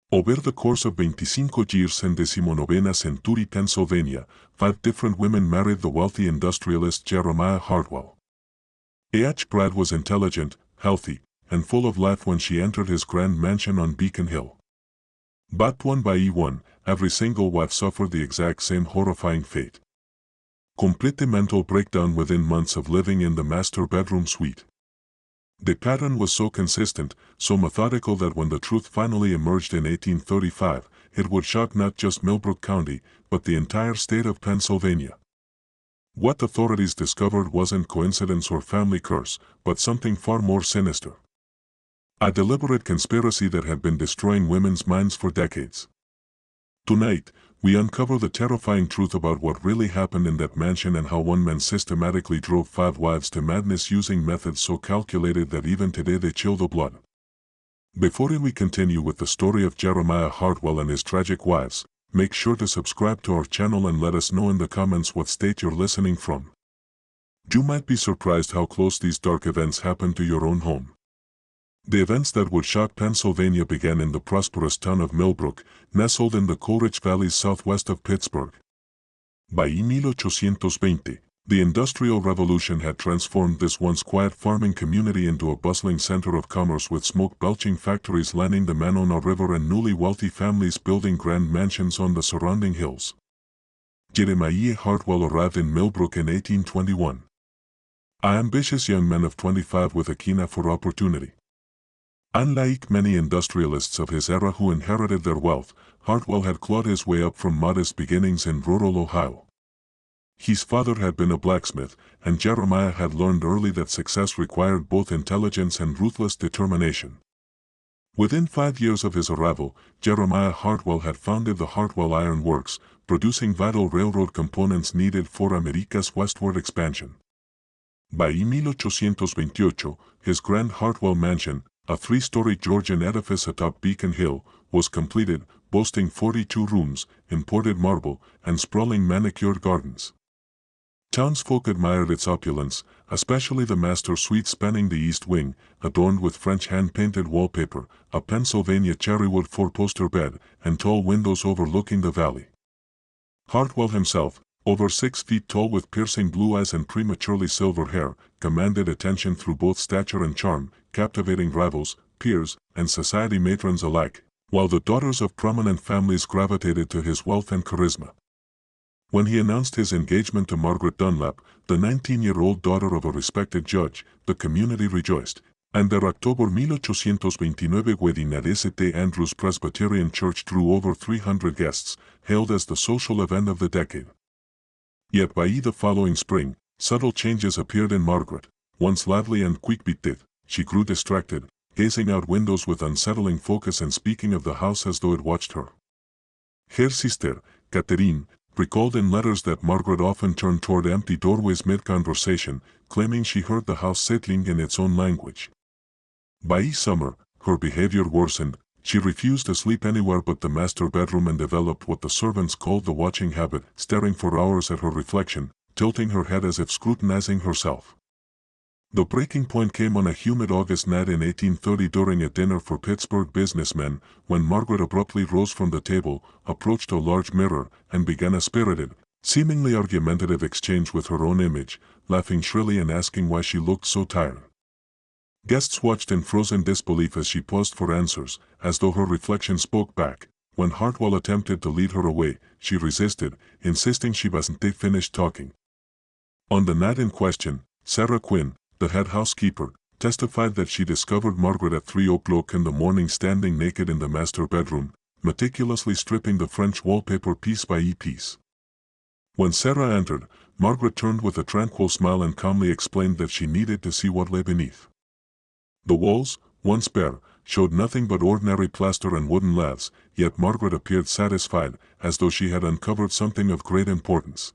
Over the course of 25 years in decimonovena century Pennsylvania, 5 different women married the wealthy industrialist Jeremiah Hartwell. A.H. Brad was intelligent, healthy, and full of life when she entered his grand mansion on Beacon Hill. But one by one, every single wife suffered the exact same horrifying fate. Complete mental breakdown within months of living in the master bedroom suite. The pattern was so consistent, so methodical that when the truth finally emerged in 1835, it would shock not just Millbrook County, but the entire state of Pennsylvania. What authorities discovered wasn't coincidence or family curse, but something far more sinister. A deliberate conspiracy that had been destroying women's minds for decades. Tonight, we uncover the terrifying truth about what really happened in that mansion and how one man systematically drove 5 wives to madness using methods so calculated that even today they chill the blood. Before we continue with the story of Jeremiah Hartwell and his tragic wives, make sure to subscribe to our channel and let us know in the comments what state you're listening from. You might be surprised how close these dark events happened to your own home. The events that would shock Pennsylvania began in the prosperous town of Millbrook, nestled in the Coleridge Valley southwest of Pittsburgh. By 1820, the Industrial Revolution had transformed this once quiet farming community into a bustling center of commerce with smoke-belching factories lining the Monona River and newly wealthy families building grand mansions on the surrounding hills. Jeremiah Hartwell arrived in Millbrook in 1821. An ambitious young man of 25 with a keen eye for opportunity. Unlike many industrialists of his era who inherited their wealth, Hartwell had clawed his way up from modest beginnings in rural Ohio. His father had been a blacksmith, and Jeremiah had learned early that success required both intelligence and ruthless determination. Within 5 years of his arrival, Jeremiah Hartwell had founded the Hartwell Iron Works, producing vital railroad components needed for America's westward expansion. By 1828, his grand Hartwell mansion, a 3-story Georgian edifice atop Beacon Hill, was completed, boasting 42 rooms, imported marble, and sprawling manicured gardens. Townsfolk admired its opulence, especially the master suite spanning the east wing, adorned with French hand-painted wallpaper, a Pennsylvania cherrywood 4-poster bed, and tall windows overlooking the valley. Hartwell himself, over 6 feet tall with piercing blue eyes and prematurely silver hair, commanded attention through both stature and charm, captivating rivals, peers, and society matrons alike, while the daughters of prominent families gravitated to his wealth and charisma. When he announced his engagement to Margaret Dunlap, the 19-year-old daughter of a respected judge, the community rejoiced, and their October 1829 wedding at St. Andrew's Presbyterian Church drew over 300 guests, hailed as the social event of the decade. Yet by the following spring, subtle changes appeared in Margaret. Once lively and quick-witted, she grew distracted, gazing out windows with unsettling focus and speaking of the house as though it watched her. Her sister, Catherine, recalled in letters that Margaret often turned toward empty doorways mid-conversation, claiming she heard the house settling in its own language. By summer, her behavior worsened. She refused to sleep anywhere but the master bedroom and developed what the servants called the watching habit, staring for hours at her reflection, tilting her head as if scrutinizing herself. The breaking point came on a humid August night in 1830 during a dinner for Pittsburgh businessmen, when Margaret abruptly rose from the table, approached a large mirror, and began a spirited, seemingly argumentative exchange with her own image, laughing shrilly and asking why she looked so tired. Guests watched in frozen disbelief as she paused for answers, as though her reflection spoke back. When Hartwell attempted to lead her away, she resisted, insisting she wasn't finished talking. On the night in question, Sarah Quinn, the head housekeeper, testified that she discovered Margaret at 3 o'clock in the morning standing naked in the master bedroom, meticulously stripping the French wallpaper piece by piece. When Sarah entered, Margaret turned with a tranquil smile and calmly explained that she needed to see what lay beneath. The walls, once bare, showed nothing but ordinary plaster and wooden laths, yet Margaret appeared satisfied, as though she had uncovered something of great importance.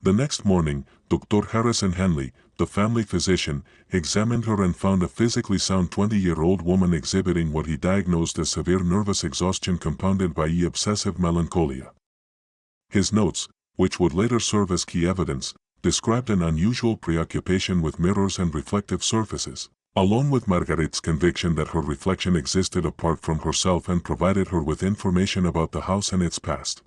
The next morning, Dr. Harrison Henley, the family physician, examined her and found a physically sound 20-year-old woman exhibiting what he diagnosed as severe nervous exhaustion compounded by obsessive melancholia. His notes, which would later serve as key evidence, described an unusual preoccupation with mirrors and reflective surfaces, along with Marguerite's conviction that her reflection existed apart from herself and provided her with information about the house and its past.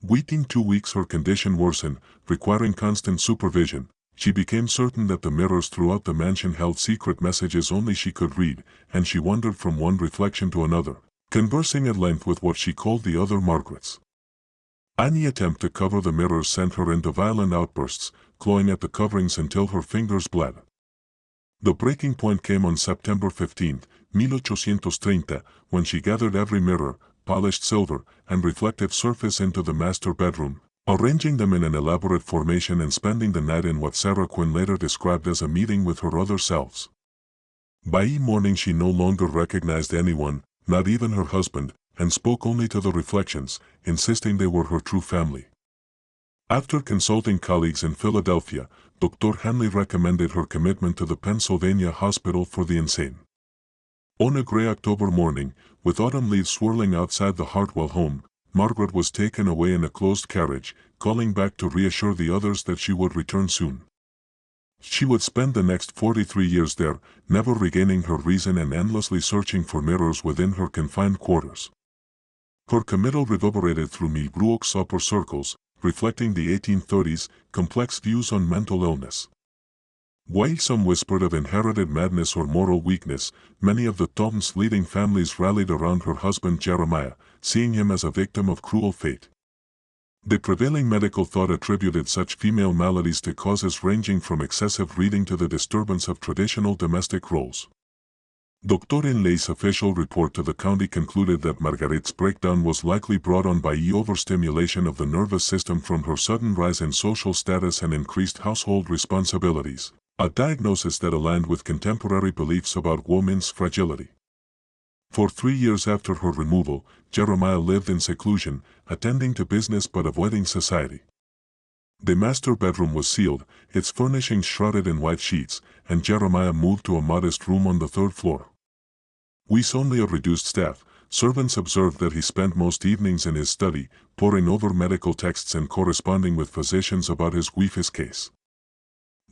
Within 2 weeks her condition worsened, requiring constant supervision. She became certain that the mirrors throughout the mansion held secret messages only she could read, and she wandered from one reflection to another, conversing at length with what she called the other Margarets. Any attempt to cover the mirrors sent her into violent outbursts, clawing at the coverings until her fingers bled. The breaking point came on September 15, 1830, when she gathered every mirror, polished silver, and reflective surface into the master bedroom, arranging them in an elaborate formation and spending the night in what Sarah Quinn later described as a meeting with her other selves. By morning she no longer recognized anyone, not even her husband, and spoke only to the reflections, insisting they were her true family. After consulting colleagues in Philadelphia, Dr. Henley recommended her commitment to the Pennsylvania Hospital for the Insane. On a gray October morning, with autumn leaves swirling outside the Hartwell home, Margaret was taken away in a closed carriage, calling back to reassure the others that she would return soon. She would spend the next 43 years there, never regaining her reason and endlessly searching for mirrors within her confined quarters. Her committal reverberated through Millbrook's upper circles, reflecting the 1830s complex views on mental illness. While some whispered of inherited madness or moral weakness, many of the town's leading families rallied around her husband Jeremiah, seeing him as a victim of cruel fate. The prevailing medical thought attributed such female maladies to causes ranging from excessive reading to the disturbance of traditional domestic roles. Dr. Inley's official report to the county concluded that Marguerite's breakdown was likely brought on by overstimulation of the nervous system from her sudden rise in social status and increased household responsibilities, a diagnosis that aligned with contemporary beliefs about women's fragility. For 3 years after her removal, Jeremiah lived in seclusion, attending to business but avoiding society. The master bedroom was sealed, its furnishings shrouded in white sheets, and Jeremiah moved to a modest room on the 3rd floor. With only a reduced staff, servants observed that he spent most evenings in his study, poring over medical texts and corresponding with physicians about his grievous case.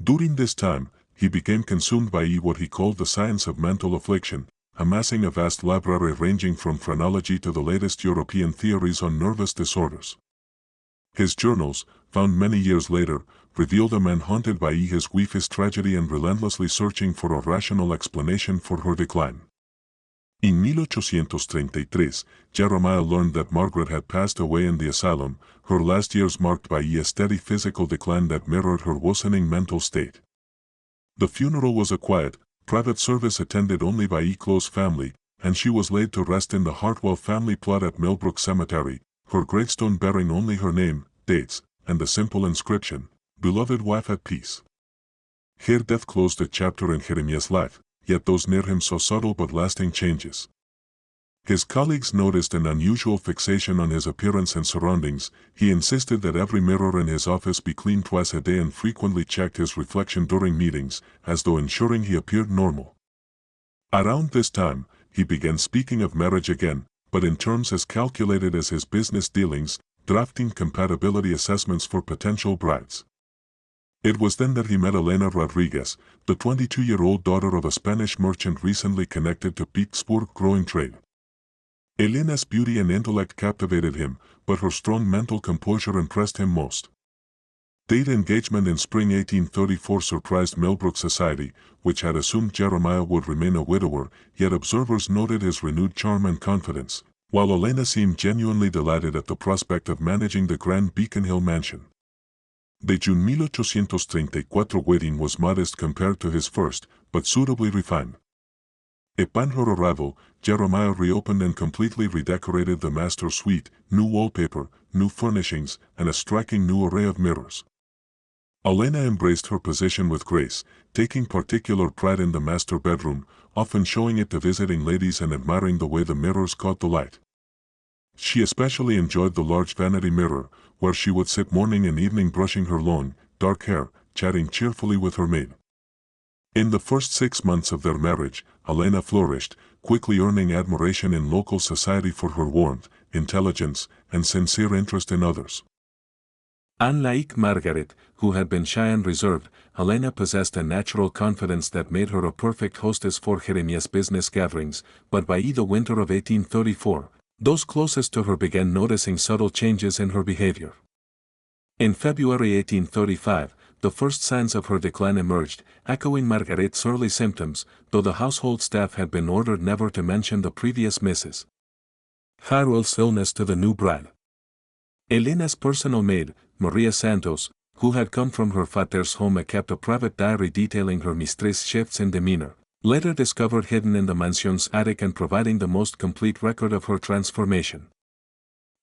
During this time, he became consumed by what he called the science of mental affliction, amassing a vast library ranging from phrenology to the latest European theories on nervous disorders. His journals, found many years later, revealed a man haunted by his grievous tragedy and relentlessly searching for a rational explanation for her decline. In 1833, Jeremiah learned that Margaret had passed away in the asylum, her last years marked by a steady physical decline that mirrored her worsening mental state. The funeral was a quiet, private service attended only by a close family, and she was laid to rest in the Hartwell family plot at Millbrook Cemetery, her gravestone bearing only her name, dates, and the simple inscription, "Beloved wife at peace." Here death closed a chapter in Jeremiah's life, yet those near him saw subtle but lasting changes. His colleagues noticed an unusual fixation on his appearance and surroundings. He insisted that every mirror in his office be cleaned twice a day and frequently checked his reflection during meetings, as though ensuring he appeared normal. Around this time, he began speaking of marriage again, but in terms as calculated as his business dealings, drafting compatibility assessments for potential brides. It was then that he met Elena Rodriguez, the 22-year-old daughter of a Spanish merchant recently connected to Pittsburgh growing trade. Elena's beauty and intellect captivated him, but her strong mental composure impressed him most. Date engagement in spring 1834 surprised Millbrook society, which had assumed Jeremiah would remain a widower, yet observers noted his renewed charm and confidence, while Elena seemed genuinely delighted at the prospect of managing the grand Beacon Hill mansion. The June 1834 wedding was modest compared to his first, but suitably refined. Upon her arrival, Jeremiah reopened and completely redecorated the master suite, new wallpaper, new furnishings, and a striking new array of mirrors. Elena embraced her position with grace, taking particular pride in the master bedroom, often showing it to visiting ladies and admiring the way the mirrors caught the light. She especially enjoyed the large vanity mirror, where she would sit morning and evening brushing her long, dark hair, chatting cheerfully with her maid. In the first 6 months of their marriage, Elena flourished, quickly earning admiration in local society for her warmth, intelligence, and sincere interest in others. Unlike Margaret, who had been shy and reserved, Helena possessed a natural confidence that made her a perfect hostess for Jeremiah's business gatherings, but by the winter of 1834, those closest to her began noticing subtle changes in her behavior. In February 1835, the first signs of her decline emerged, echoing Margaret's early symptoms, though the household staff had been ordered never to mention the previous Mrs. Hartwell's illness to the new bride. Helena's personal maid, Maria Santos, who had come from her father's home and kept a private diary detailing her mistress' shifts in demeanor, later discovered hidden in the mansion's attic and providing the most complete record of her transformation.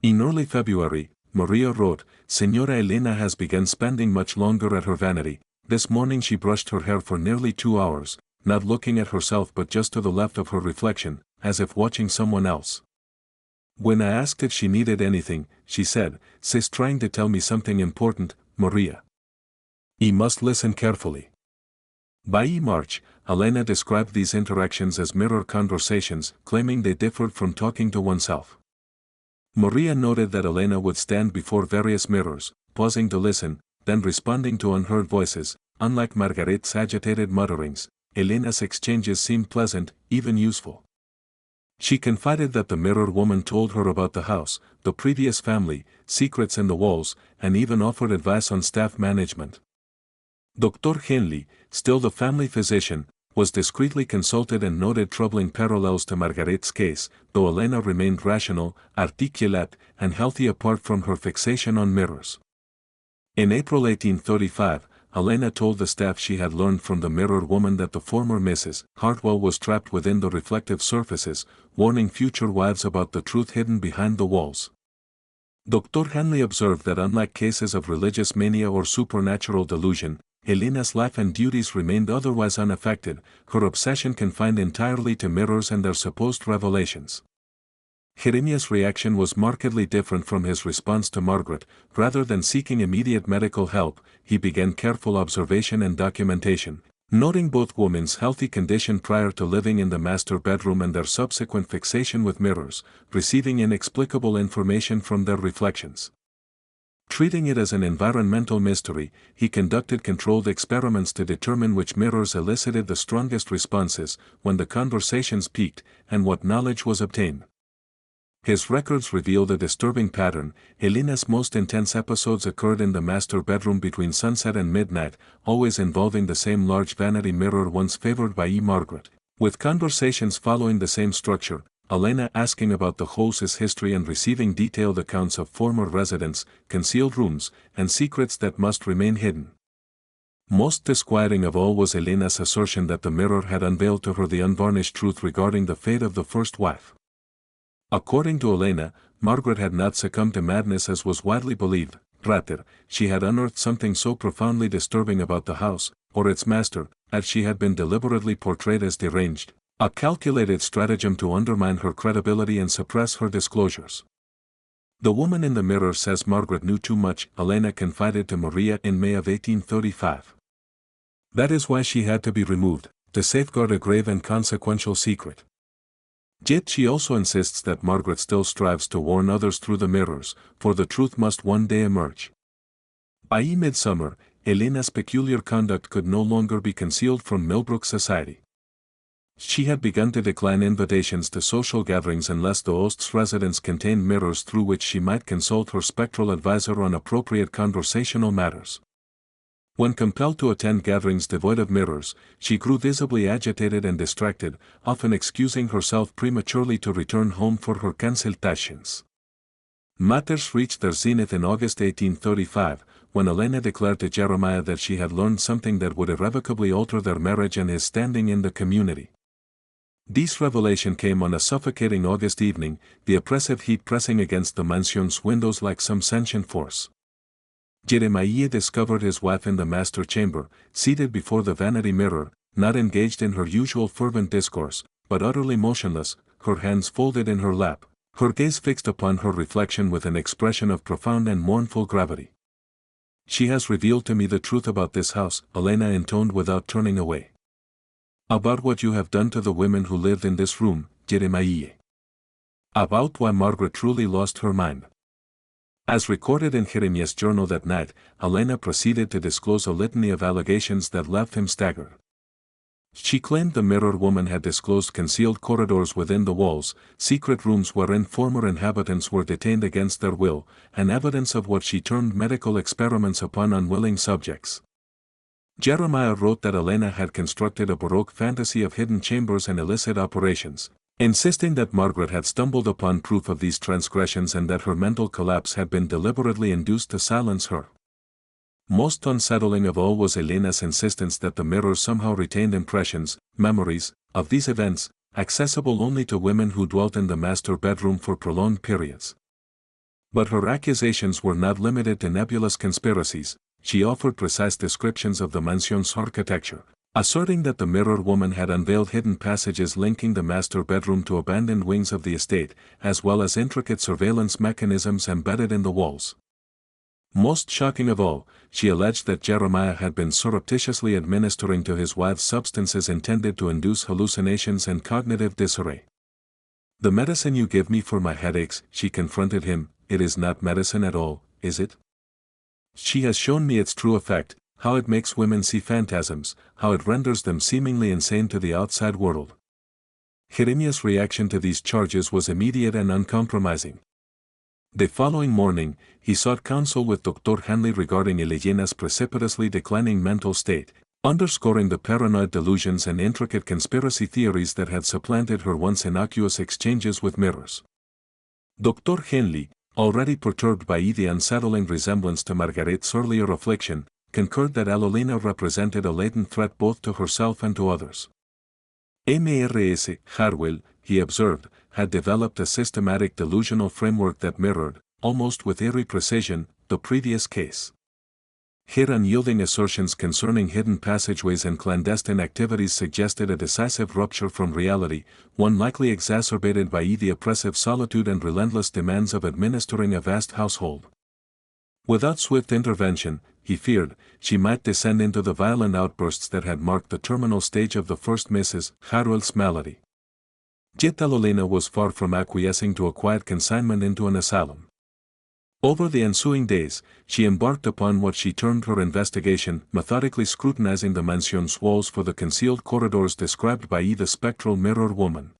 In early February, Maria wrote, "Señora Helena has begun spending much longer at her vanity. This morning she brushed her hair for nearly 2 hours, not looking at herself but just to the left of her reflection, as if watching someone else. When I asked if she needed anything, she said, 'She's trying to tell me something important, Maria. You must listen carefully.'" By March, Helena described these interactions as mirror conversations, claiming they differed from talking to oneself. Maria noted that Helena would stand before various mirrors, pausing to listen, then responding to unheard voices. Unlike Margaret's agitated mutterings, Helena's exchanges seemed pleasant, even useful. She confided that the mirror woman told her about the house, the previous family, secrets in the walls, and even offered advice on staff management. Dr. Henley, still the family physician, was discreetly consulted and noted troubling parallels to Margaret's case, though Helena remained rational, articulate, and healthy apart from her fixation on mirrors. In April 1835, Helena told the staff she had learned from the mirror woman that the former Mrs. Hartwell was trapped within the reflective surfaces, warning future wives about the truth hidden behind the walls. Dr. Henley observed that unlike cases of religious mania or supernatural delusion, Helena's life and duties remained otherwise unaffected, her obsession confined entirely to mirrors and their supposed revelations. Jeremiah's reaction was markedly different from his response to Margaret. Rather than seeking immediate medical help, he began careful observation and documentation, noting both women's healthy condition prior to living in the master bedroom and their subsequent fixation with mirrors, receiving inexplicable information from their reflections. Treating it as an environmental mystery, he conducted controlled experiments to determine which mirrors elicited the strongest responses, when the conversations peaked, and what knowledge was obtained. His records revealed a disturbing pattern. Helena's most intense episodes occurred in the master bedroom between sunset and midnight, always involving the same large vanity mirror once favored by Margaret, with conversations following the same structure, Helena asking about the house's history and receiving detailed accounts of former residents, concealed rooms, and secrets that must remain hidden. Most disquieting of all was Helena's assertion that the mirror had unveiled to her the unvarnished truth regarding the fate of the first wife. According to Helena, Margaret had not succumbed to madness as was widely believed. Rather, she had unearthed something so profoundly disturbing about the house, or its master, that she had been deliberately portrayed as deranged, a calculated stratagem to undermine her credibility and suppress her disclosures. "The woman in the mirror says Margaret knew too much," Helena confided to Maria in May of 1835. "That is why she had to be removed, to safeguard a grave and consequential secret." Yet she also insists that Margaret still strives to warn others through the mirrors, for the truth must one day emerge. By midsummer, Helena's peculiar conduct could no longer be concealed from Millbrook society. She had begun to decline invitations to social gatherings unless the host's residence contained mirrors through which she might consult her spectral advisor on appropriate conversational matters. When compelled to attend gatherings devoid of mirrors, she grew visibly agitated and distracted, often excusing herself prematurely to return home for her consultations. Matters reached their zenith in August 1835, when Helena declared to Jeremiah that she had learned something that would irrevocably alter their marriage and his standing in the community. This revelation came on a suffocating August evening, the oppressive heat pressing against the mansion's windows like some sentient force. Jeremiah discovered his wife in the master chamber, seated before the vanity mirror, not engaged in her usual fervent discourse, but utterly motionless, her hands folded in her lap, her gaze fixed upon her reflection with an expression of profound and mournful gravity. "She has revealed to me the truth about this house," Helena intoned without turning away. "About what you have done to the women who lived in this room, Jeremiah. About why Margaret truly lost her mind. As recorded in Jeremiah's journal that night, Helena proceeded to disclose a litany of allegations that left him staggered. She claimed the mirror woman had disclosed concealed corridors within the walls, secret rooms wherein former inhabitants were detained against their will, and evidence of what she termed medical experiments upon unwilling subjects. Jeremiah wrote that Helena had constructed a Baroque fantasy of hidden chambers and illicit operations, insisting that Margaret had stumbled upon proof of these transgressions and that her mental collapse had been deliberately induced to silence her. Most unsettling of all was Helena's insistence that the mirror somehow retained impressions, memories, of these events, accessible only to women who dwelt in the master bedroom for prolonged periods. But her accusations were not limited to nebulous conspiracies. She offered precise descriptions of the mansion's architecture, asserting that the mirror woman had unveiled hidden passages linking the master bedroom to abandoned wings of the estate, as well as intricate surveillance mechanisms embedded in the walls. Most shocking of all, she alleged that Jeremiah had been surreptitiously administering to his wife substances intended to induce hallucinations and cognitive disarray. "The medicine you give me for my headaches," she confronted him, "it is not medicine at all, is it? She has shown me its true effect, how it makes women see phantasms, how it renders them seemingly insane to the outside world." Jeremiah's reaction to these charges was immediate and uncompromising. The following morning, he sought counsel with Dr. Hanley regarding Helena's precipitously declining mental state, underscoring the paranoid delusions and intricate conspiracy theories that had supplanted her once innocuous exchanges with mirrors. Dr. Hanley, already perturbed by the unsettling resemblance to Margaret's earlier affliction, concurred that Helena represented a latent threat both to herself and to others. Mrs. Hartwell, he observed, had developed a systematic delusional framework that mirrored, almost with eerie precision, the previous case. Her unyielding assertions concerning hidden passageways and clandestine activities suggested a decisive rupture from reality, one likely exacerbated by the oppressive solitude and relentless demands of administering a vast household. Without swift intervention, he feared, she might descend into the violent outbursts that had marked the terminal stage of the first Mrs. Hartwell's malady. Yet Helena was far from acquiescing to a quiet consignment into an asylum. Over the ensuing days, she embarked upon what she termed her investigation, methodically scrutinizing the mansion's walls for the concealed corridors described by the spectral mirror woman.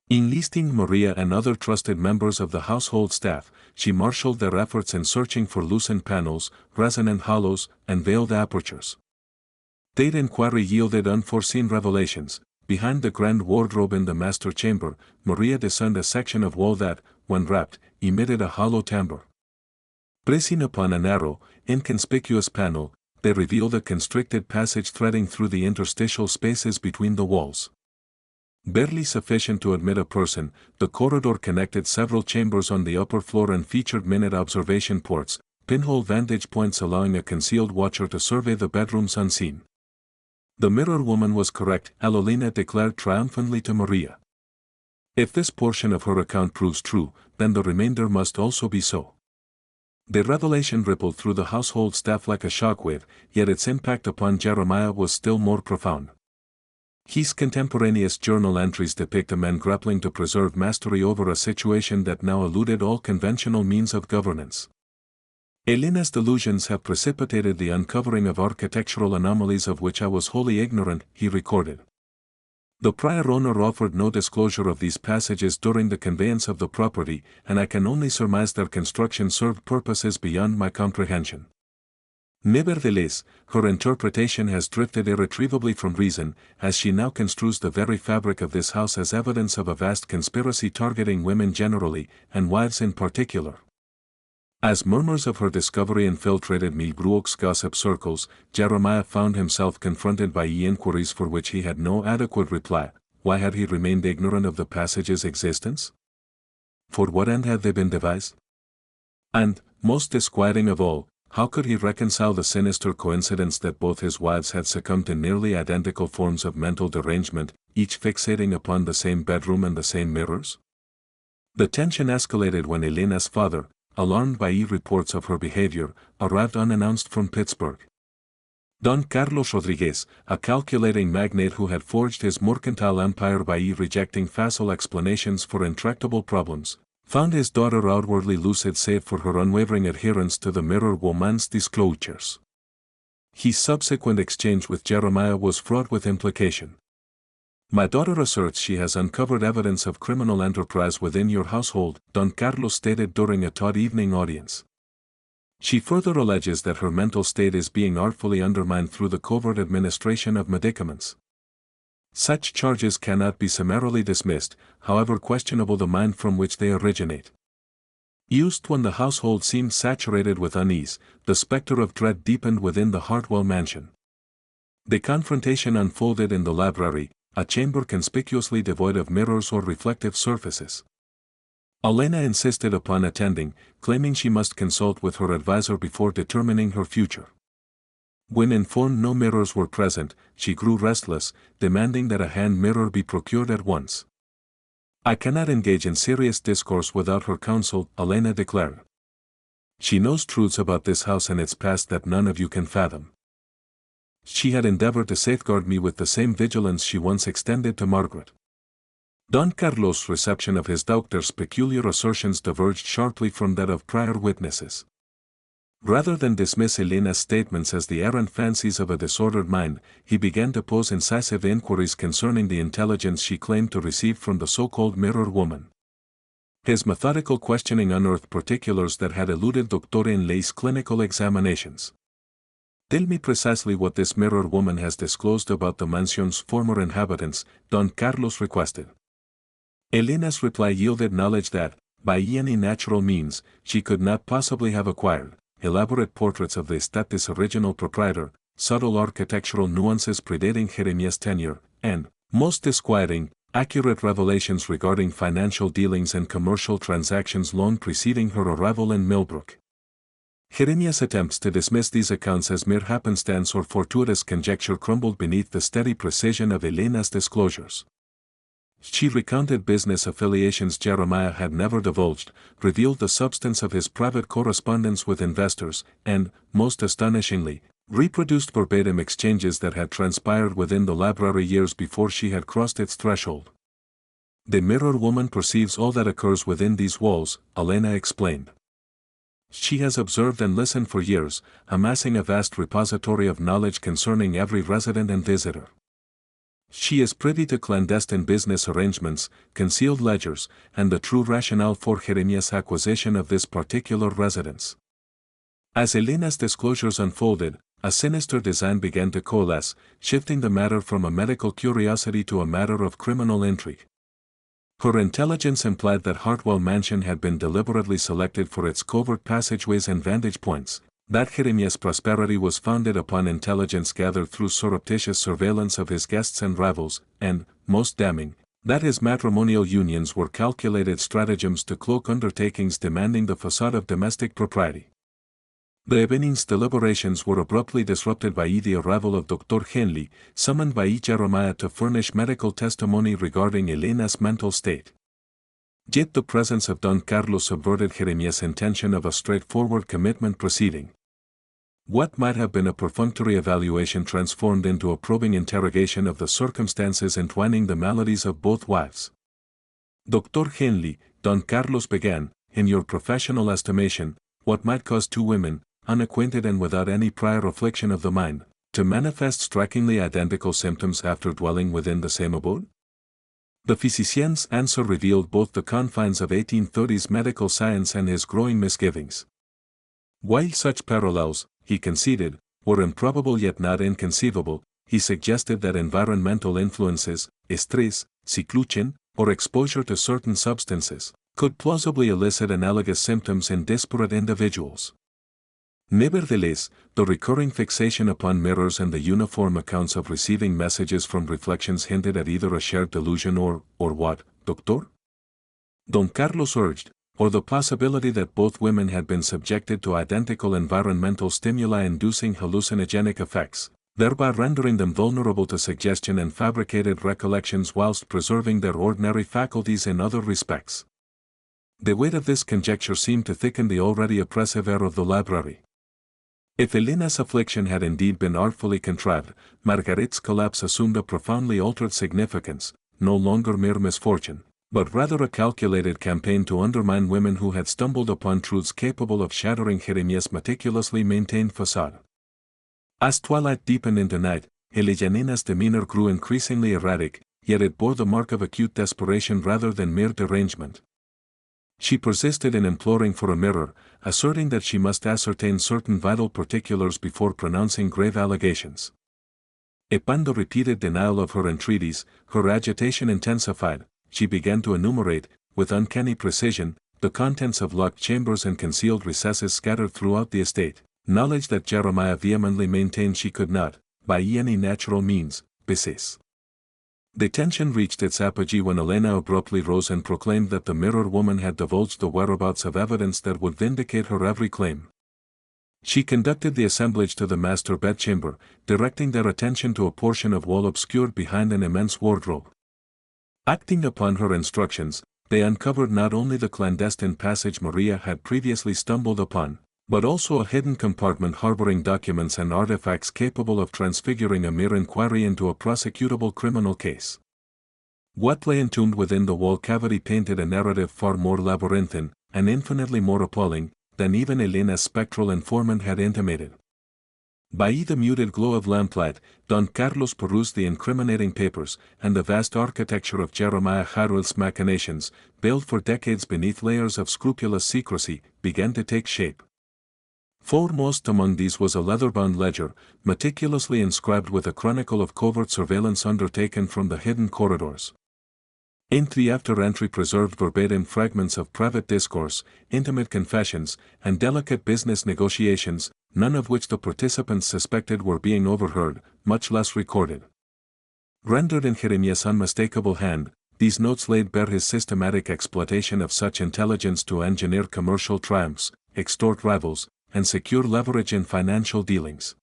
Enlisting Maria and other trusted members of the household staff, she marshaled their efforts in searching for loosened panels, resonant hollows, and veiled apertures. Their inquiry yielded unforeseen revelations. Behind the grand wardrobe in the master chamber, Maria discerned a section of wall that, when rapped, emitted a hollow timbre. Pressing upon a narrow, inconspicuous panel, they revealed a constricted passage threading through the interstitial spaces between the walls. Barely sufficient to admit a person, the corridor connected several chambers on the upper floor and featured minute observation ports, pinhole vantage points allowing a concealed watcher to survey the bedrooms unseen. "The mirror woman was correct," Helena declared triumphantly to Maria. "If this portion of her account proves true, then the remainder must also be so." The revelation rippled through the household staff like a shockwave, yet its impact upon Jeremiah was still more profound. His contemporaneous journal entries depict a man grappling to preserve mastery over a situation that now eluded all conventional means of governance. Helena's delusions have precipitated the uncovering of architectural anomalies of which I was wholly ignorant, he recorded. The prior owner offered no disclosure of these passages during the conveyance of the property, and I can only surmise their construction served purposes beyond my comprehension. Nevertheless, her interpretation has drifted irretrievably from reason, as she now construes the very fabric of this house as evidence of a vast conspiracy targeting women generally, and wives in particular. As murmurs of her discovery infiltrated Millbrook's gossip circles, Jeremiah found himself confronted by inquiries for which he had no adequate reply. Why had he remained ignorant of the passage's existence? For what end had they been devised? And, most disquieting of all, how could he reconcile the sinister coincidence that both his wives had succumbed to nearly identical forms of mental derangement, each fixating upon the same bedroom and the same mirrors? The tension escalated when Helena's father, alarmed by reports of her behavior, arrived unannounced from Pittsburgh. Don Carlos Rodriguez, a calculating magnate who had forged his mercantile empire by rejecting facile explanations for intractable problems, found his daughter outwardly lucid save for her unwavering adherence to the mirror woman's disclosures. His subsequent exchange with Jeremiah was fraught with implication. My daughter asserts she has uncovered evidence of criminal enterprise within your household, Don Carlos stated during a Todd evening audience. She further alleges that her mental state is being artfully undermined through the covert administration of medicaments. Such charges cannot be summarily dismissed, however questionable the mind from which they originate. Used when the household seemed saturated with unease, the specter of dread deepened within the Hartwell mansion. The confrontation unfolded in the library, a chamber conspicuously devoid of mirrors or reflective surfaces. Elena insisted upon attending, claiming she must consult with her advisor before determining her future. When informed no mirrors were present, she grew restless, demanding that a hand mirror be procured at once. I cannot engage in serious discourse without her counsel, Elena declared. She knows truths about this house and its past that none of you can fathom. She had endeavored to safeguard me with the same vigilance she once extended to Margaret. Don Carlos' reception of his doctor's peculiar assertions diverged sharply from that of prior witnesses. Rather than dismiss Elena's statements as the errant fancies of a disordered mind, he began to pose incisive inquiries concerning the intelligence she claimed to receive from the so-called mirror woman. His methodical questioning unearthed particulars that had eluded Dr. Henley's clinical examinations. Tell me precisely what this mirror woman has disclosed about the mansion's former inhabitants, Don Carlos requested. Elena's reply yielded knowledge that, by any natural means, she could not possibly have acquired: elaborate portraits of the estate's original proprietor, subtle architectural nuances predating Jeremiah's tenure, and, most disquieting, accurate revelations regarding financial dealings and commercial transactions long preceding her arrival in Millbrook. Jeremiah's attempts to dismiss these accounts as mere happenstance or fortuitous conjecture crumbled beneath the steady precision of Elena's disclosures. She recounted business affiliations Jeremiah had never divulged, revealed the substance of his private correspondence with investors, and, most astonishingly, reproduced verbatim exchanges that had transpired within the library years before she had crossed its threshold. The mirror woman perceives all that occurs within these walls, Elena explained. She has observed and listened for years, amassing a vast repository of knowledge concerning every resident and visitor. She is privy to clandestine business arrangements, concealed ledgers, and the true rationale for Jeremiah's acquisition of this particular residence. As Elena's disclosures unfolded, a sinister design began to coalesce, shifting the matter from a medical curiosity to a matter of criminal intrigue. Her intelligence implied that Hartwell Mansion had been deliberately selected for its covert passageways and vantage points, that Jeremiah's prosperity was founded upon intelligence gathered through surreptitious surveillance of his guests and rivals, and, most damning, that his matrimonial unions were calculated stratagems to cloak undertakings demanding the facade of domestic propriety. The evening's deliberations were abruptly disrupted by the arrival of Dr. Henley, summoned by Jeremiah to furnish medical testimony regarding Elena's mental state. Yet the presence of Don Carlos subverted Jeremiah's intention of a straightforward commitment proceeding. What might have been a perfunctory evaluation transformed into a probing interrogation of the circumstances entwining the maladies of both wives. Dr. Henley, Don Carlos began, in your professional estimation, what might cause two women, unacquainted and without any prior affliction of the mind, to manifest strikingly identical symptoms after dwelling within the same abode? The physician's answer revealed both the confines of 1830s medical science and his growing misgivings. While such parallels, he conceded, were improbable yet not inconceivable, he suggested that environmental influences, stress, seclusion, or exposure to certain substances, could plausibly elicit analogous symptoms in disparate individuals. Nevertheless, the recurring fixation upon mirrors and the uniform accounts of receiving messages from reflections hinted at either a shared delusion or what, Doctor? Don Carlos urged, or the possibility that both women had been subjected to identical environmental stimuli inducing hallucinogenic effects, thereby rendering them vulnerable to suggestion and fabricated recollections whilst preserving their ordinary faculties in other respects. The weight of this conjecture seemed to thicken the already oppressive air of the library. If Elena's affliction had indeed been artfully contrived, Marguerite's collapse assumed a profoundly altered significance, no longer mere misfortune, but rather a calculated campaign to undermine women who had stumbled upon truths capable of shattering Jeremiah's meticulously maintained facade. As twilight deepened into night, Janina's demeanor grew increasingly erratic, yet it bore the mark of acute desperation rather than mere derangement. She persisted in imploring for a mirror, asserting that she must ascertain certain vital particulars before pronouncing grave allegations. Upon the repeated denial of her entreaties, her agitation intensified. She began to enumerate, with uncanny precision, the contents of locked chambers and concealed recesses scattered throughout the estate, knowledge that Jeremiah vehemently maintained she could not, by any natural means, possess. The tension reached its apogee when Elena abruptly rose and proclaimed that the mirror woman had divulged the whereabouts of evidence that would vindicate her every claim. She conducted the assemblage to the master bedchamber, directing their attention to a portion of wall obscured behind an immense wardrobe. Acting upon her instructions, they uncovered not only the clandestine passage Maria had previously stumbled upon, but also a hidden compartment harboring documents and artifacts capable of transfiguring a mere inquiry into a prosecutable criminal case. What lay entombed within the wall cavity painted a narrative far more labyrinthine, and infinitely more appalling, than even Elena's spectral informant had intimated. By the muted glow of lamplight, Don Carlos perused the incriminating papers, and the vast architecture of Jeremiah Hartwell's machinations, built for decades beneath layers of scrupulous secrecy, began to take shape. Foremost among these was a leather-bound ledger, meticulously inscribed with a chronicle of covert surveillance undertaken from the hidden corridors. Entry after entry preserved verbatim fragments of private discourse, intimate confessions, and delicate business negotiations, none of which the participants suspected were being overheard, much less recorded. Rendered in Jeremiah's unmistakable hand, these notes laid bare his systematic exploitation of such intelligence to engineer commercial triumphs, extort rivals, and secure leverage in financial dealings.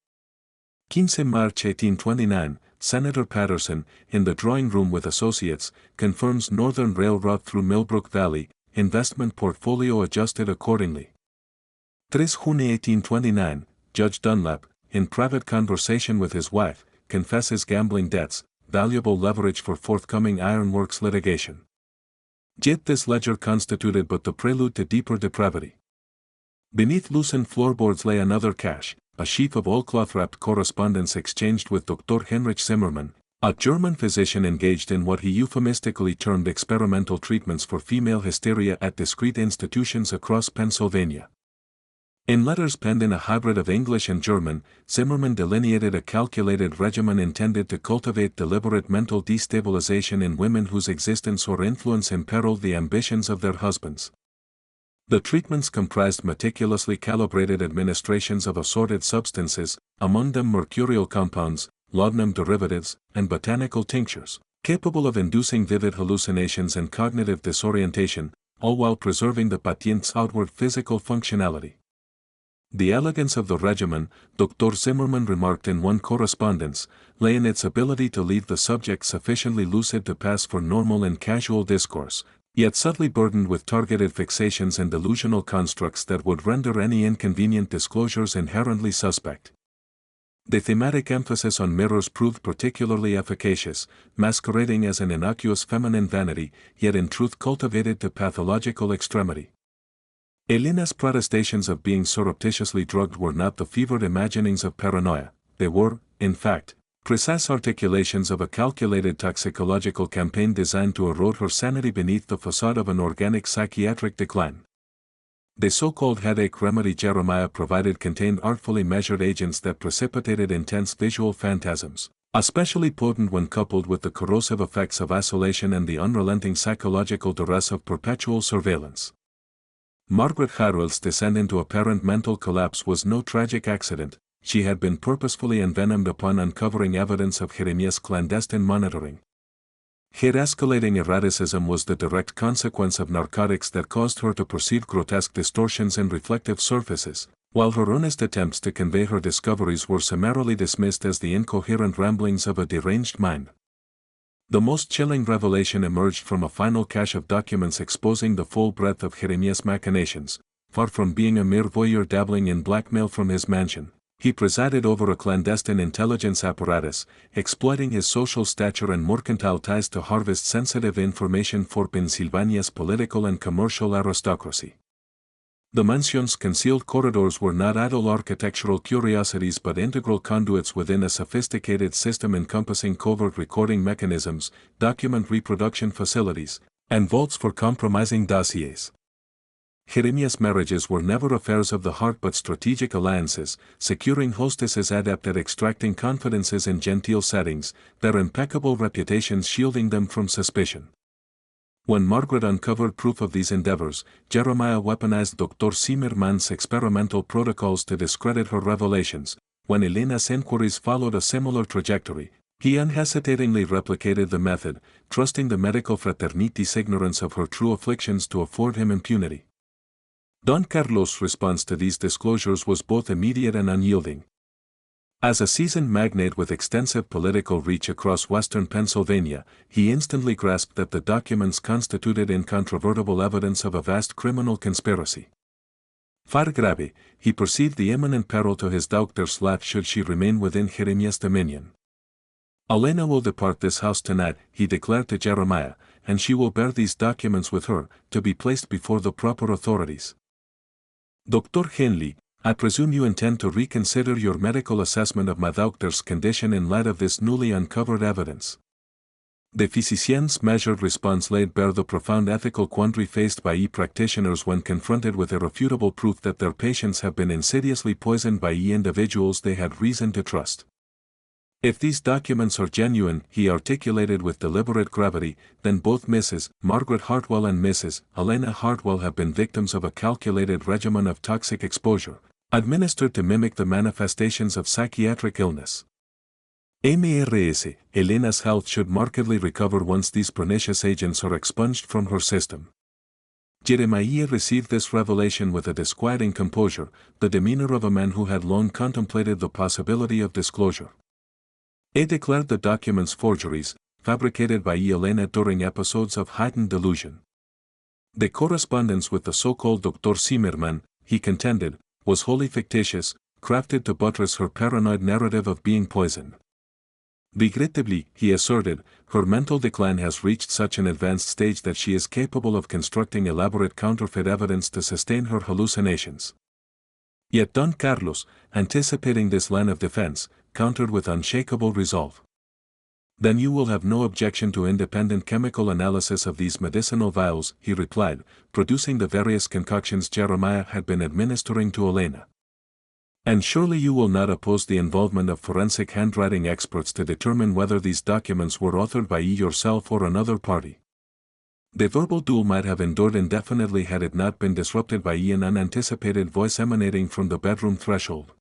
15 March 1829, Senator Patterson, in the drawing room with associates, confirms Northern Railroad through Millbrook Valley, investment portfolio adjusted accordingly. 3 June 1829, Judge Dunlap, in private conversation with his wife, confesses gambling debts, valuable leverage for forthcoming ironworks litigation. Yet this ledger constituted but the prelude to deeper depravity. Beneath loosened floorboards lay another cache, a sheaf of oilcloth-wrapped correspondence exchanged with Dr. Heinrich Zimmermann, a German physician engaged in what he euphemistically termed experimental treatments for female hysteria at discrete institutions across Pennsylvania. In letters penned in a hybrid of English and German, Zimmermann delineated a calculated regimen intended to cultivate deliberate mental destabilization in women whose existence or influence imperiled the ambitions of their husbands. The treatments comprised meticulously calibrated administrations of assorted substances, among them mercurial compounds, laudanum derivatives, and botanical tinctures, capable of inducing vivid hallucinations and cognitive disorientation, all while preserving the patient's outward physical functionality. The elegance of the regimen, Dr. Zimmermann remarked in one correspondence, lay in its ability to leave the subject sufficiently lucid to pass for normal in casual discourse, yet subtly burdened with targeted fixations and delusional constructs that would render any inconvenient disclosures inherently suspect. The thematic emphasis on mirrors proved particularly efficacious, masquerading as an innocuous feminine vanity, yet in truth cultivated to pathological extremity. Elena's protestations of being surreptitiously drugged were not the fevered imaginings of paranoia, they were, in fact, precise articulations of a calculated toxicological campaign designed to erode her sanity beneath the facade of an organic psychiatric decline. The so-called headache remedy Jeremiah provided contained artfully measured agents that precipitated intense visual phantasms, especially potent when coupled with the corrosive effects of isolation and the unrelenting psychological duress of perpetual surveillance. Margaret Hartwell's descent into apparent mental collapse was no tragic accident. She had been purposefully envenomed upon uncovering evidence of Jeremiah's clandestine monitoring. Her escalating erraticism was the direct consequence of narcotics that caused her to perceive grotesque distortions in reflective surfaces, while her earnest attempts to convey her discoveries were summarily dismissed as the incoherent ramblings of a deranged mind. The most chilling revelation emerged from a final cache of documents exposing the full breadth of Jeremiah's machinations. Far from being a mere voyeur dabbling in blackmail from his mansion, He presided over a clandestine intelligence apparatus, exploiting his social stature and mercantile ties to harvest sensitive information for Pennsylvania's political and commercial aristocracy. The mansion's concealed corridors were not idle architectural curiosities but integral conduits within a sophisticated system encompassing covert recording mechanisms, document reproduction facilities, and vaults for compromising dossiers. Jeremiah's marriages were never affairs of the heart but strategic alliances, securing hostesses adept at extracting confidences in genteel settings, their impeccable reputations shielding them from suspicion. When Margaret uncovered proof of these endeavors, Jeremiah weaponized Dr. Zimmerman's experimental protocols to discredit her revelations. When Elena's inquiries followed a similar trajectory, he unhesitatingly replicated the method, trusting the medical fraternity's ignorance of her true afflictions to afford him impunity. Don Carlos' response to these disclosures was both immediate and unyielding. As a seasoned magnate with extensive political reach across western Pennsylvania, he instantly grasped that the documents constituted incontrovertible evidence of a vast criminal conspiracy. Far grave, he perceived the imminent peril to his daughter's life should she remain within Jeremiah's dominion. Elena will depart this house tonight, he declared to Jeremiah, and she will bear these documents with her, to be placed before the proper authorities. Dr. Henley, I presume you intend to reconsider your medical assessment of my daughter's condition in light of this newly uncovered evidence. The physician's measured response laid bare the profound ethical quandary faced by practitioners when confronted with irrefutable proof that their patients have been insidiously poisoned by individuals they had reason to trust. If these documents are genuine, he articulated with deliberate gravity, then both Mrs. Margaret Hartwell and Mrs. Elena Hartwell have been victims of a calculated regimen of toxic exposure, administered to mimic the manifestations of psychiatric illness. MRS, Elena's health should markedly recover once these pernicious agents are expunged from her system. Jeremiah received this revelation with a disquieting composure, the demeanor of a man who had long contemplated the possibility of disclosure. He declared the documents forgeries, fabricated by Elena during episodes of heightened delusion. The correspondence with the so-called Dr. Zimmerman, he contended, was wholly fictitious, crafted to buttress her paranoid narrative of being poisoned. Regrettably, he asserted, her mental decline has reached such an advanced stage that she is capable of constructing elaborate counterfeit evidence to sustain her hallucinations. Yet Don Carlos, anticipating this line of defense, countered with unshakable resolve. Then you will have no objection to independent chemical analysis of these medicinal vials, he replied, producing the various concoctions Jeremiah had been administering to Elena. And surely you will not oppose the involvement of forensic handwriting experts to determine whether these documents were authored by yourself or another party. The verbal duel might have endured indefinitely had it not been disrupted by an unanticipated voice emanating from the bedroom threshold.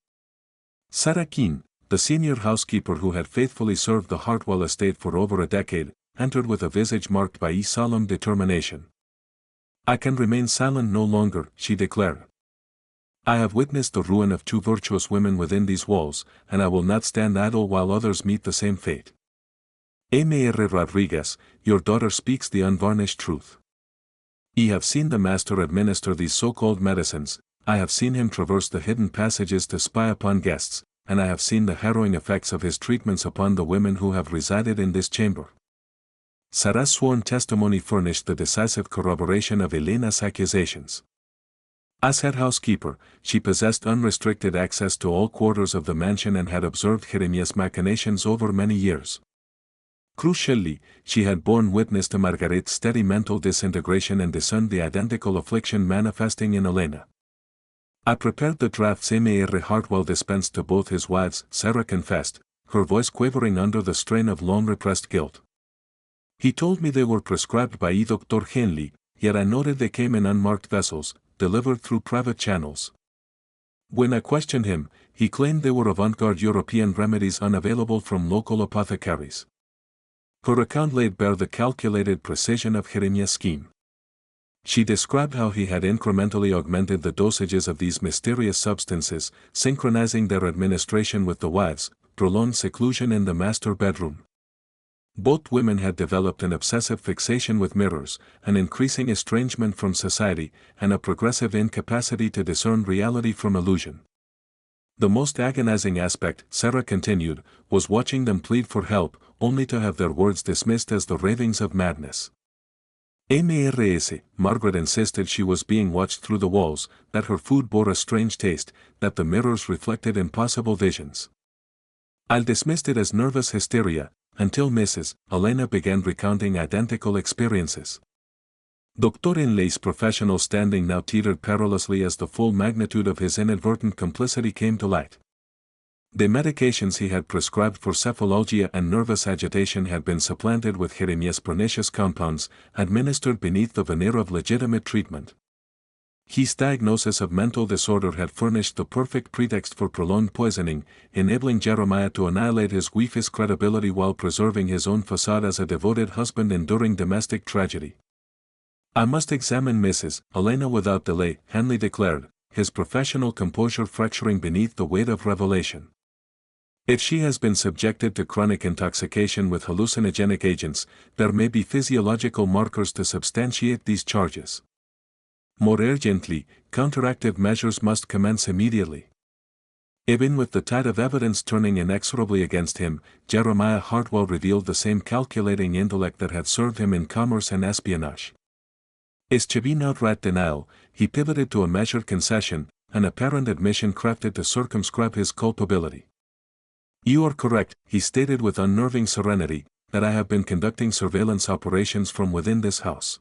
Sarah Keene, the senior housekeeper who had faithfully served the Hartwell estate for over a decade, entered with a visage marked by solemn determination. I can remain silent no longer, she declared. I have witnessed the ruin of two virtuous women within these walls, and I will not stand idle while others meet the same fate. Mr. Rodriguez, your daughter speaks the unvarnished truth. I have seen the master administer these so-called medicines, I have seen him traverse the hidden passages to spy upon guests, and I have seen the harrowing effects of his treatments upon the women who have resided in this chamber. Sarah's sworn testimony furnished the decisive corroboration of Elena's accusations. As head housekeeper, she possessed unrestricted access to all quarters of the mansion and had observed Jeremiah's machinations over many years. Crucially, she had borne witness to Margaret's steady mental disintegration and discerned the identical affliction manifesting in Elena. I prepared the drafts Mr. Hartwell dispensed to both his wives, Sarah confessed, her voice quavering under the strain of long-repressed guilt. He told me they were prescribed by Dr. Henley, yet I noted they came in unmarked vessels, delivered through private channels. When I questioned him, he claimed they were avant-garde European remedies unavailable from local apothecaries. Her account laid bare the calculated precision of Jeremiah's scheme. She described how he had incrementally augmented the dosages of these mysterious substances, synchronizing their administration with the wives, prolonged seclusion in the master bedroom. Both women had developed an obsessive fixation with mirrors, an increasing estrangement from society, and a progressive incapacity to discern reality from illusion. The most agonizing aspect, Sarah continued, was watching them plead for help, only to have their words dismissed as the ravings of madness. MRS, Margaret insisted she was being watched through the walls, that her food bore a strange taste, that the mirrors reflected impossible visions. I dismissed it as nervous hysteria, until Mrs. Helena began recounting identical experiences. Dr. Inley's professional standing now teetered perilously as the full magnitude of his inadvertent complicity came to light. The medications he had prescribed for cephalalgia and nervous agitation had been supplanted with Jeremiah's pernicious compounds, administered beneath the veneer of legitimate treatment. His diagnosis of mental disorder had furnished the perfect pretext for prolonged poisoning, enabling Jeremiah to annihilate his wife's credibility while preserving his own facade as a devoted husband enduring domestic tragedy. "I must examine Mrs. Helena without delay," Henley declared, his professional composure fracturing beneath the weight of revelation. "If she has been subjected to chronic intoxication with hallucinogenic agents, there may be physiological markers to substantiate these charges. More urgently, counteractive measures must commence immediately." Even with the tide of evidence turning inexorably against him, Jeremiah Hartwell revealed the same calculating intellect that had served him in commerce and espionage. Eschewing outright denial, he pivoted to a measured concession, an apparent admission crafted to circumscribe his culpability. "You are correct," he stated with unnerving serenity, "that I have been conducting surveillance operations from within this house.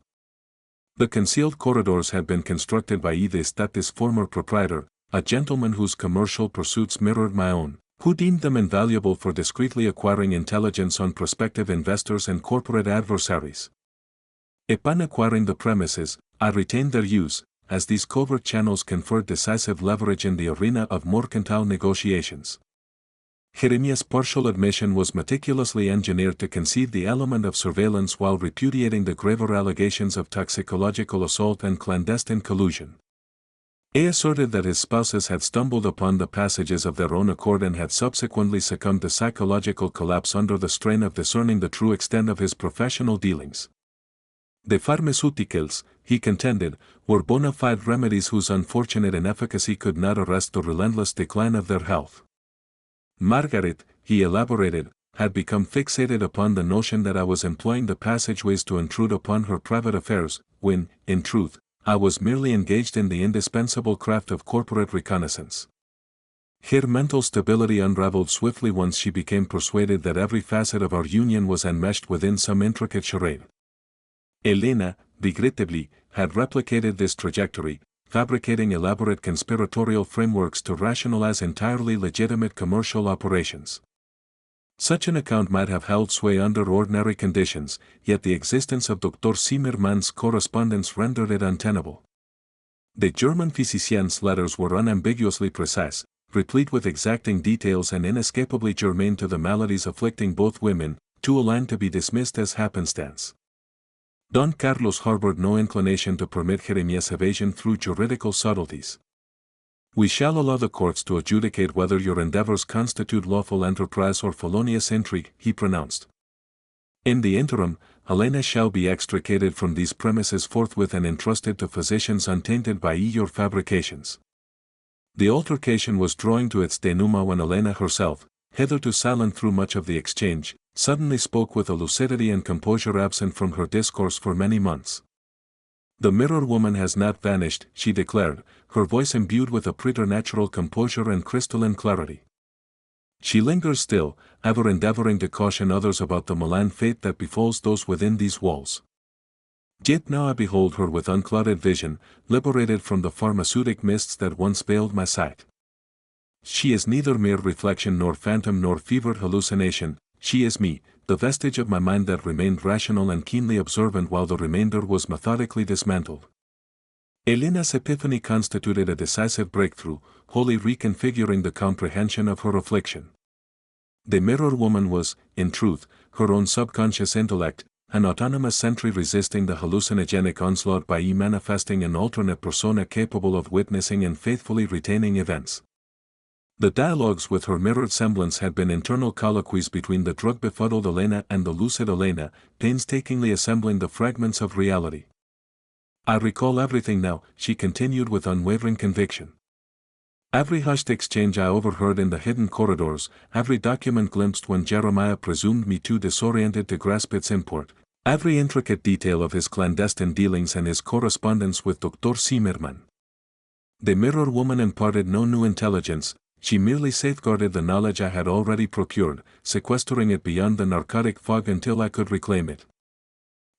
The concealed corridors had been constructed by Statis' former proprietor, a gentleman whose commercial pursuits mirrored my own, who deemed them invaluable for discreetly acquiring intelligence on prospective investors and corporate adversaries. Upon acquiring the premises, I retained their use, as these covert channels conferred decisive leverage in the arena of mercantile negotiations." Jeremiah's partial admission was meticulously engineered to concede the element of surveillance while repudiating the graver allegations of toxicological assault and clandestine collusion. He asserted that his spouses had stumbled upon the passages of their own accord and had subsequently succumbed to psychological collapse under the strain of discerning the true extent of his professional dealings. The pharmaceuticals, he contended, were bona fide remedies whose unfortunate inefficacy could not arrest the relentless decline of their health. Margaret, he elaborated, had become fixated upon the notion that I was employing the passageways to intrude upon her private affairs, when, in truth, I was merely engaged in the indispensable craft of corporate reconnaissance. Her mental stability unraveled swiftly once she became persuaded that every facet of our union was enmeshed within some intricate charade. Helena, regrettably, had replicated this trajectory, fabricating elaborate conspiratorial frameworks to rationalize entirely legitimate commercial operations. Such an account might have held sway under ordinary conditions, yet the existence of Dr. Zimmermann's correspondence rendered it untenable. The German physician's letters were unambiguously precise, replete with exacting details and inescapably germane to the maladies afflicting both women, too aligned to be dismissed as happenstance. Don Carlos harbored no inclination to permit Jeremiah's evasion through juridical subtleties. "We shall allow the courts to adjudicate whether your endeavors constitute lawful enterprise or felonious intrigue," he pronounced. "In the interim, Helena shall be extricated from these premises forthwith and entrusted to physicians untainted by your fabrications." The altercation was drawing to its denouement when Helena herself, hitherto silent through much of the exchange, suddenly spoke with a lucidity and composure absent from her discourse for many months. "The mirror woman has not vanished," she declared, her voice imbued with a preternatural composure and crystalline clarity. "She lingers still, ever endeavoring to caution others about the malign fate that befalls those within these walls. Yet now I behold her with unclouded vision, liberated from the pharmaceutic mists that once veiled my sight. She is neither mere reflection nor phantom nor fevered hallucination, she is me, the vestige of my mind that remained rational and keenly observant while the remainder was methodically dismantled." Helena's epiphany constituted a decisive breakthrough, wholly reconfiguring the comprehension of her affliction. The mirror woman was, in truth, her own subconscious intellect, an autonomous sentry resisting the hallucinogenic onslaught by manifesting an alternate persona capable of witnessing and faithfully retaining events. The dialogues with her mirrored semblance had been internal colloquies between the drug-befuddled Helena and the lucid Helena, painstakingly assembling the fragments of reality. "I recall everything now," she continued with unwavering conviction. Every hushed exchange I overheard in the hidden corridors, every document glimpsed when Jeremiah presumed me too disoriented to grasp its import, every intricate detail of his clandestine dealings and his correspondence with Dr. Zimmermann. The mirror woman imparted no new intelligence, she merely safeguarded the knowledge I had already procured, sequestering it beyond the narcotic fog until I could reclaim it.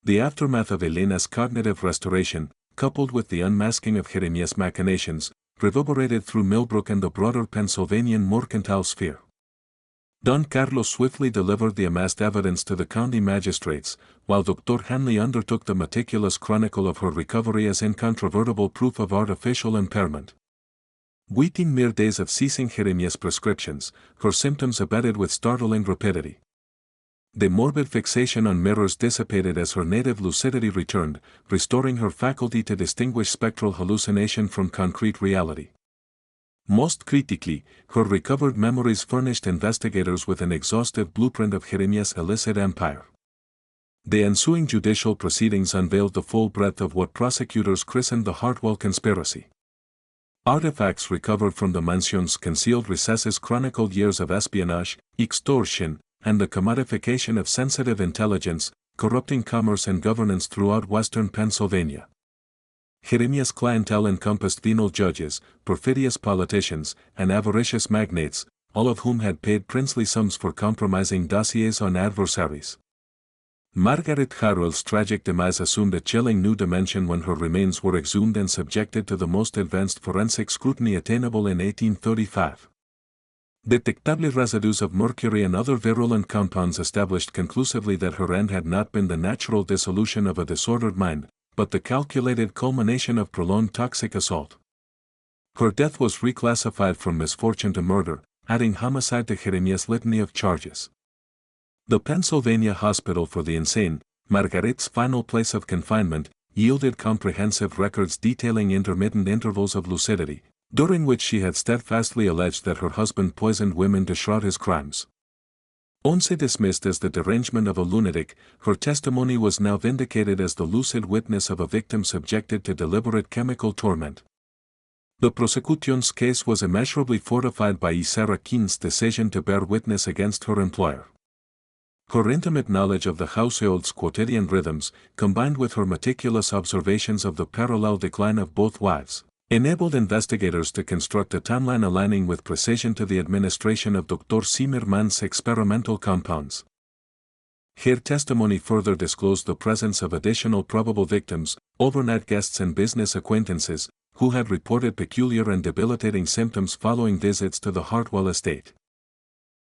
The aftermath of Elena's cognitive restoration, coupled with the unmasking of Jeremiah's machinations, reverberated through Millbrook and the broader Pennsylvanian mercantile sphere. Don Carlos swiftly delivered the amassed evidence to the county magistrates, while Dr. Hanley undertook the meticulous chronicle of her recovery as incontrovertible proof of artificial impairment. Within mere days of ceasing Jeremiah's prescriptions, her symptoms abated with startling rapidity. The morbid fixation on mirrors dissipated as her native lucidity returned, restoring her faculty to distinguish spectral hallucination from concrete reality. Most critically, her recovered memories furnished investigators with an exhaustive blueprint of Jeremiah's illicit empire. The ensuing judicial proceedings unveiled the full breadth of what prosecutors christened the Hartwell conspiracy. Artifacts recovered from the mansion's concealed recesses chronicled years of espionage, extortion, and the commodification of sensitive intelligence, corrupting commerce and governance throughout western Pennsylvania. Jeremiah's clientele encompassed venal judges, perfidious politicians, and avaricious magnates, all of whom had paid princely sums for compromising dossiers on adversaries. Margaret Hartwell's tragic demise assumed a chilling new dimension when her remains were exhumed and subjected to the most advanced forensic scrutiny attainable in 1835. Detectable residues of mercury and other virulent compounds established conclusively that her end had not been the natural dissolution of a disordered mind, but the calculated culmination of prolonged toxic assault. Her death was reclassified from misfortune to murder, adding homicide to Jeremiah's litany of charges. The Pennsylvania Hospital for the Insane, Margaret's final place of confinement, yielded comprehensive records detailing intermittent intervals of lucidity, during which she had steadfastly alleged that her husband poisoned women to shroud his crimes. Once dismissed as the derangement of a lunatic, her testimony was now vindicated as the lucid witness of a victim subjected to deliberate chemical torment. The prosecution's case was immeasurably fortified by Sarah Keene's decision to bear witness against her employer. Her intimate knowledge of the household's quotidian rhythms, combined with her meticulous observations of the parallel decline of both wives, enabled investigators to construct a timeline aligning with precision to the administration of Dr. Zimmermann's experimental compounds. Her testimony further disclosed the presence of additional probable victims, overnight guests and business acquaintances, who had reported peculiar and debilitating symptoms following visits to the Hartwell estate.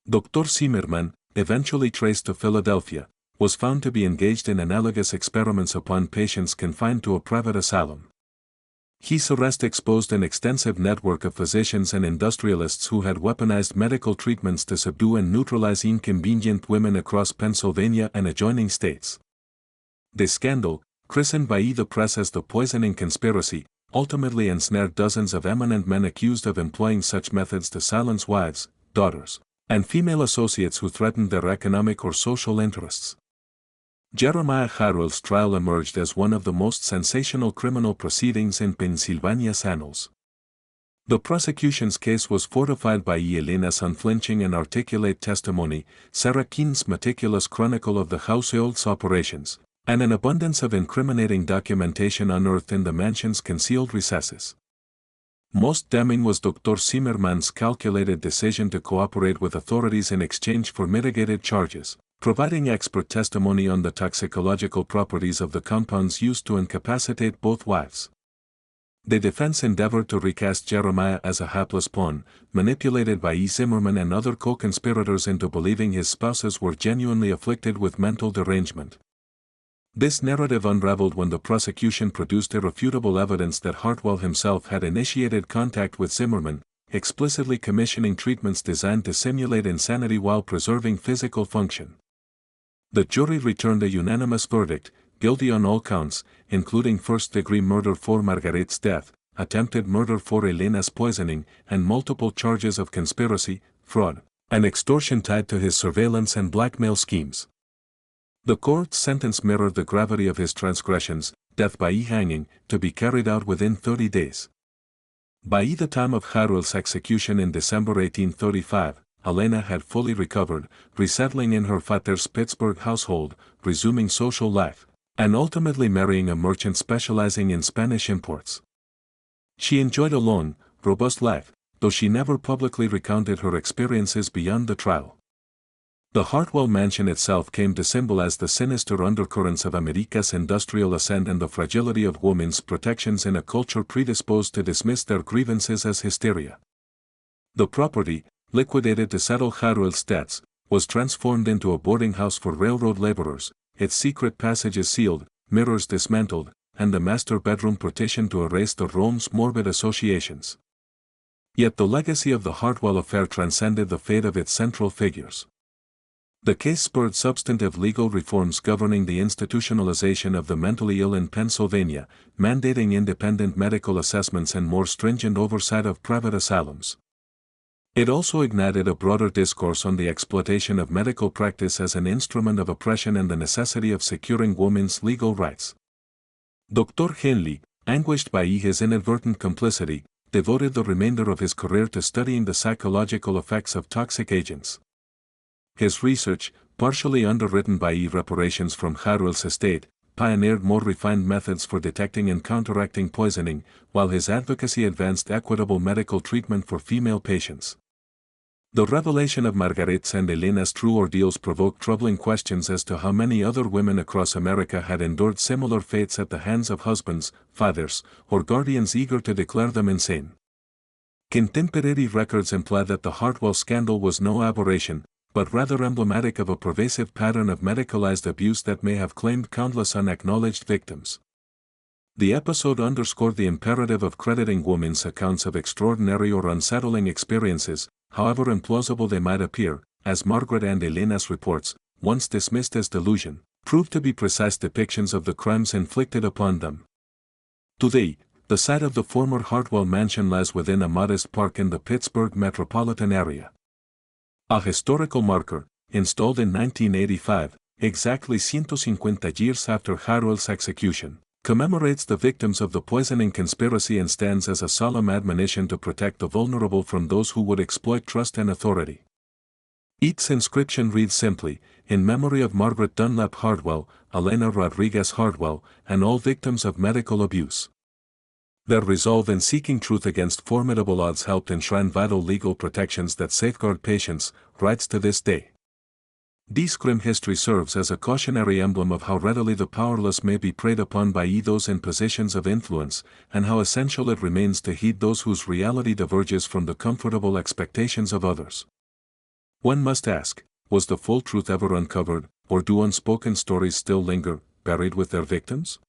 Dr. Zimmermann, eventually traced to Philadelphia, was found to be engaged in analogous experiments upon patients confined to a private asylum. His arrest exposed an extensive network of physicians and industrialists who had weaponized medical treatments to subdue and neutralize inconvenient women across Pennsylvania and adjoining states. The scandal, christened by the press as the poisoning conspiracy, ultimately ensnared dozens of eminent men accused of employing such methods to silence wives, daughters, and female associates who threatened their economic or social interests. Jeremiah Hartwell's trial emerged as one of the most sensational criminal proceedings in Pennsylvania's annals. The prosecution's case was fortified by Elena's unflinching and articulate testimony, Sarah Keene's meticulous chronicle of the household's operations, and an abundance of incriminating documentation unearthed in the mansion's concealed recesses. Most damning was Dr. Zimmermann's calculated decision to cooperate with authorities in exchange for mitigated charges, providing expert testimony on the toxicological properties of the compounds used to incapacitate both wives. The defense endeavored to recast Jeremiah as a hapless pawn, manipulated by Zimmermann and other co-conspirators into believing his spouses were genuinely afflicted with mental derangement. This narrative unraveled when the prosecution produced irrefutable evidence that Hartwell himself had initiated contact with Zimmermann, explicitly commissioning treatments designed to simulate insanity while preserving physical function. The jury returned a unanimous verdict, guilty on all counts, including first-degree murder for Margaret's death, attempted murder for Elena's poisoning, and multiple charges of conspiracy, fraud, and extortion tied to his surveillance and blackmail schemes. The court's sentence mirrored the gravity of his transgressions, death by hanging, to be carried out within 30 days. By the time of Hartwell's execution in December 1835, Helena had fully recovered, resettling in her father's Pittsburgh household, resuming social life, and ultimately marrying a merchant specializing in Spanish imports. She enjoyed a long, robust life, though she never publicly recounted her experiences beyond the trial. The Hartwell mansion itself came to symbolize the sinister undercurrents of America's industrial ascent and the fragility of women's protections in a culture predisposed to dismiss their grievances as hysteria. The property, liquidated to settle Hartwell's debts, was transformed into a boarding house for railroad laborers, its secret passages sealed, mirrors dismantled, and the master bedroom partitioned to erase the room's morbid associations. Yet the legacy of the Hartwell affair transcended the fate of its central figures. The case spurred substantive legal reforms governing the institutionalization of the mentally ill in Pennsylvania, mandating independent medical assessments and more stringent oversight of private asylums. It also ignited a broader discourse on the exploitation of medical practice as an instrument of oppression and the necessity of securing women's legal rights. Dr. Henley, anguished by his inadvertent complicity, devoted the remainder of his career to studying the psychological effects of toxic agents. His research, partially underwritten by reparations from Hartwell's estate, pioneered more refined methods for detecting and counteracting poisoning, while his advocacy advanced equitable medical treatment for female patients. The revelation of Margaret's and Elena's true ordeals provoked troubling questions as to how many other women across America had endured similar fates at the hands of husbands, fathers, or guardians eager to declare them insane. Contemporary records imply that the Hartwell scandal was no aberration, but rather emblematic of a pervasive pattern of medicalized abuse that may have claimed countless unacknowledged victims. The episode underscored the imperative of crediting women's accounts of extraordinary or unsettling experiences, however implausible they might appear, as Margaret and Elena's reports, once dismissed as delusion, proved to be precise depictions of the crimes inflicted upon them. Today, the site of the former Hartwell mansion lies within a modest park in the Pittsburgh metropolitan area. A historical marker, installed in 1985, exactly 150 years after Hartwell's execution, commemorates the victims of the poisoning conspiracy and stands as a solemn admonition to protect the vulnerable from those who would exploit trust and authority. Its inscription reads simply, "In memory of Margaret Dunlap Hartwell, Elena Rodriguez Hartwell, and all victims of medical abuse." Their resolve in seeking truth against formidable odds helped enshrine vital legal protections that safeguard patients' rights to this day. This grim history serves as a cautionary emblem of how readily the powerless may be preyed upon by those in positions of influence, and how essential it remains to heed those whose reality diverges from the comfortable expectations of others. One must ask, was the full truth ever uncovered, or do unspoken stories still linger, buried with their victims?